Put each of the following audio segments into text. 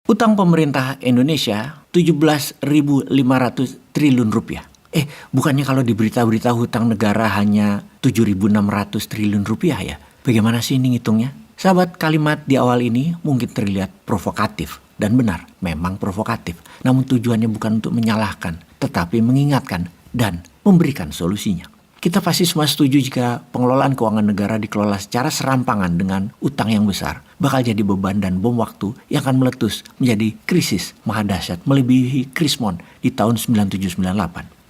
Utang pemerintah Indonesia 17.500 triliun rupiah. Bukannya kalau di berita-berita hutang negara hanya 7.600 triliun rupiah ya? Bagaimana sih ini ngitungnya? Sahabat, kalimat di awal ini mungkin terlihat provokatif. Dan benar, memang provokatif. Namun tujuannya bukan untuk menyalahkan, tetapi mengingatkan dan memberikan solusinya. Kita pasti semua setuju jika pengelolaan keuangan negara dikelola secara serampangan dengan utang yang besar, bakal jadi beban dan bom waktu yang akan meletus menjadi krisis maha dahsyat melebihi Krismon di tahun 9798.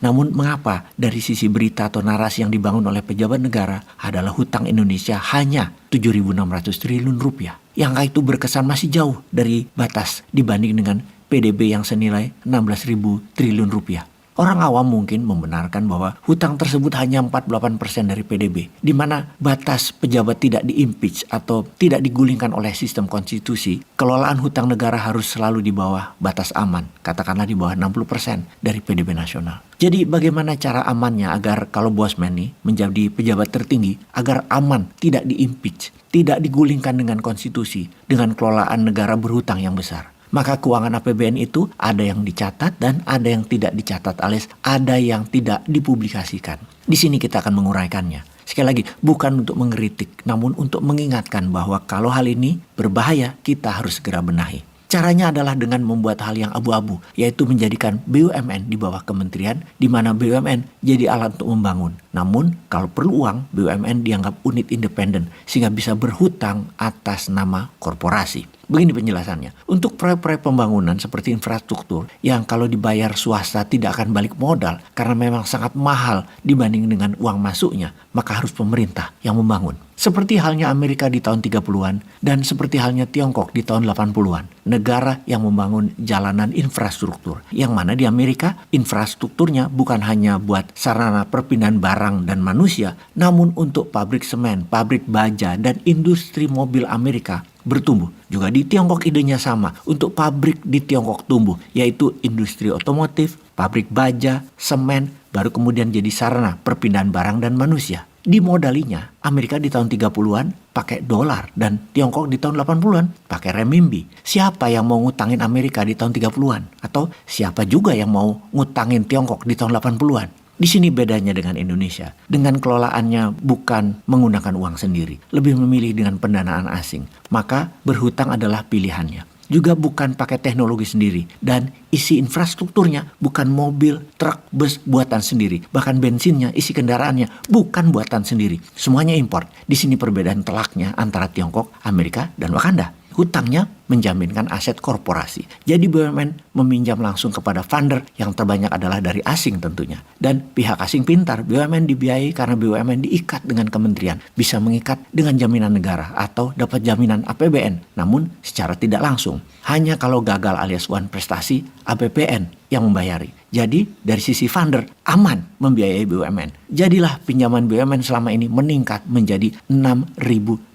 Namun mengapa dari sisi berita atau narasi yang dibangun oleh pejabat negara adalah hutang Indonesia hanya 7.600 triliun rupiah. Yang angka itu berkesan masih jauh dari batas dibanding dengan PDB yang senilai 16.000 triliun rupiah. Orang awam mungkin membenarkan bahwa hutang tersebut hanya 48% dari PDB, di mana batas pejabat tidak di-impeach atau tidak digulingkan oleh sistem konstitusi. Kelolaan hutang negara harus selalu di bawah batas aman, katakanlah di bawah 60% dari PDB nasional. Jadi bagaimana cara amannya agar kalau Bosman nih menjadi pejabat tertinggi, agar aman, tidak di-impeach, tidak digulingkan dengan konstitusi, dengan kelolaan negara berhutang yang besar? Maka keuangan APBN itu ada yang dicatat dan ada yang tidak dicatat, alias ada yang tidak dipublikasikan. Di sini kita akan menguraikannya. Sekali lagi, bukan untuk mengkritik, namun untuk mengingatkan bahwa kalau hal ini berbahaya, kita harus segera benahi. Caranya adalah dengan membuat hal yang abu-abu, yaitu menjadikan BUMN di bawah kementerian, di mana BUMN jadi alat untuk membangun. Namun, kalau perlu uang, BUMN dianggap unit independen, sehingga bisa berhutang atas nama korporasi. Begini penjelasannya, untuk proyek-proyek pembangunan seperti infrastruktur yang kalau dibayar swasta tidak akan balik modal karena memang sangat mahal dibanding dengan uang masuknya, maka harus pemerintah yang membangun. Seperti halnya Amerika di tahun 30-an dan seperti halnya Tiongkok di tahun 80-an. Negara yang membangun jalanan infrastruktur. Yang mana di Amerika infrastrukturnya bukan hanya buat sarana perpindahan barang dan manusia, namun untuk pabrik semen, pabrik baja, dan industri mobil Amerika bertumbuh. Juga di Tiongkok idenya sama, untuk pabrik di Tiongkok tumbuh, yaitu industri otomotif, pabrik baja, semen, baru kemudian jadi sarana perpindahan barang dan manusia. Dimodalinya, Amerika di tahun 30-an pakai dolar dan Tiongkok di tahun 80-an pakai renminbi. Siapa yang mau ngutangin Amerika di tahun 30-an? Atau siapa juga yang mau ngutangin Tiongkok di tahun 80-an? Di sini bedanya dengan Indonesia. Dengan kelolaannya bukan menggunakan uang sendiri, lebih memilih dengan pendanaan asing. Maka berhutang adalah pilihannya. Juga bukan pakai teknologi sendiri. Dan isi infrastrukturnya bukan mobil, truk, bus buatan sendiri. Bahkan bensinnya, isi kendaraannya bukan buatan sendiri. Semuanya impor. Di sini perbedaan telaknya antara Tiongkok, Amerika, dan Wakanda. Hutangnya menjaminkan aset korporasi. Jadi BUMN meminjam langsung kepada funder yang terbanyak adalah dari asing tentunya. Dan pihak asing pintar, BUMN dibiayai karena BUMN diikat dengan kementerian. Bisa mengikat dengan jaminan negara atau dapat jaminan APBN. Namun secara tidak langsung. Hanya kalau gagal alias one prestasi, APBN yang membayari. Jadi dari sisi funder aman membiayai BUMN. Jadilah pinjaman BUMN selama ini meningkat menjadi 6.000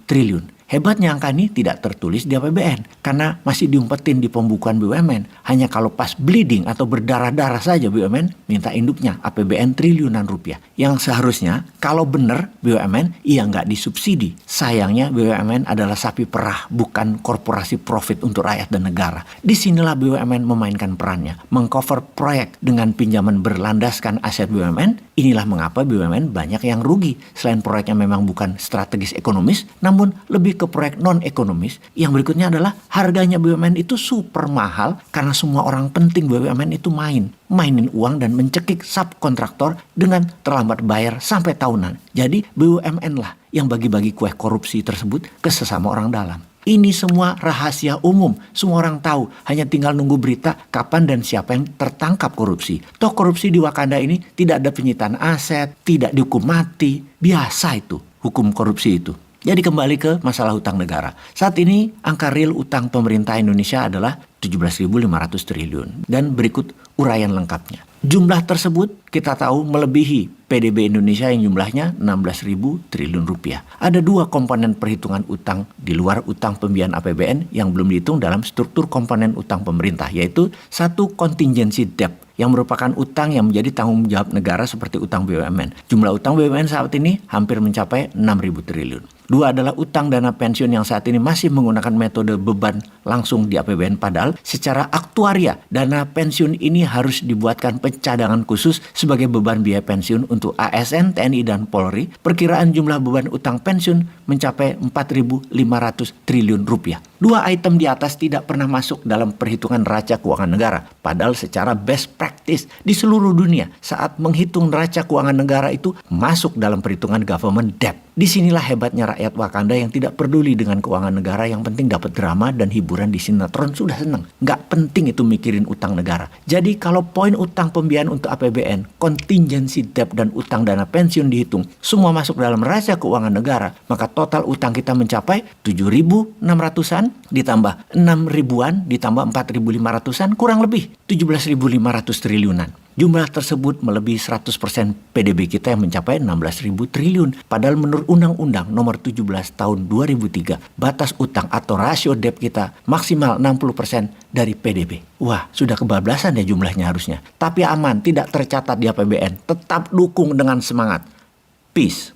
triliun. Hebatnya angka ini tidak tertulis di APBN karena masih diumpetin di pembukuan BUMN. Hanya kalau pas bleeding atau berdarah-darah saja BUMN minta induknya APBN triliunan rupiah. Yang seharusnya kalau benar BUMN nggak disubsidi. Sayangnya BUMN adalah sapi perah, bukan korporasi profit untuk rakyat dan negara. Disinilah BUMN memainkan perannya, mengcover proyek dengan pinjaman berlandaskan aset BUMN. Inilah mengapa BUMN banyak yang rugi. Selain proyeknya memang bukan strategis ekonomis, namun lebih ke proyek non-ekonomis. Yang berikutnya adalah harganya BUMN itu super mahal karena semua orang penting BUMN itu mainin uang dan mencekik subkontraktor dengan terlambat bayar sampai tahunan. Jadi BUMN lah yang bagi-bagi kue korupsi tersebut ke sesama orang dalam. Ini semua rahasia umum, semua orang tahu. Hanya tinggal nunggu berita kapan dan siapa yang tertangkap korupsi. Toh korupsi di Wakanda ini tidak ada penyitaan aset, tidak dihukum mati. Biasa itu hukum korupsi itu. Jadi kembali ke masalah utang negara. Saat ini angka real utang pemerintah Indonesia adalah 17.500 triliun. Dan berikut uraian lengkapnya. Jumlah tersebut kita tahu melebihi PDB Indonesia yang jumlahnya 16.000 triliun rupiah. Ada dua komponen perhitungan utang di luar utang pembiayaan APBN yang belum dihitung dalam struktur komponen utang pemerintah, yaitu satu contingency debt yang merupakan utang yang menjadi tanggung jawab negara seperti utang BUMN. Jumlah utang BUMN saat ini hampir mencapai 6.000 triliun. Dua adalah utang dana pensiun yang saat ini masih menggunakan metode beban langsung di APBN. Padahal secara aktuaria dana pensiun ini harus dibuatkan pencadangan khusus sebagai beban biaya pensiun untuk ASN, TNI, dan Polri. Perkiraan jumlah beban utang pensiun mencapai 4.500 triliun rupiah. Dua item di atas tidak pernah masuk dalam perhitungan neraca keuangan negara. Padahal secara best practice di seluruh dunia saat menghitung neraca keuangan negara itu masuk dalam perhitungan government debt. Disinilah hebatnya rakyat Wakanda yang tidak peduli dengan keuangan negara, yang penting dapat drama dan hiburan di sinetron sudah senang. Nggak penting itu mikirin utang negara. Jadi kalau poin utang pembiayaan untuk APBN, contingency debt dan utang dana pensiun dihitung, semua masuk dalam neraca keuangan negara, maka total utang kita mencapai 7.600-an ditambah 6.000-an ditambah 4.500-an kurang lebih 17.500 triliunan. Jumlah tersebut melebihi 100% PDB kita yang mencapai 16.000 triliun. Padahal menurut Undang-Undang Nomor 17 Tahun 2003, batas utang atau rasio debt kita maksimal 60% dari PDB. Wah, sudah kebablasan ya jumlahnya harusnya. Tapi aman, tidak tercatat di APBN. Tetap dukung dengan semangat. Peace.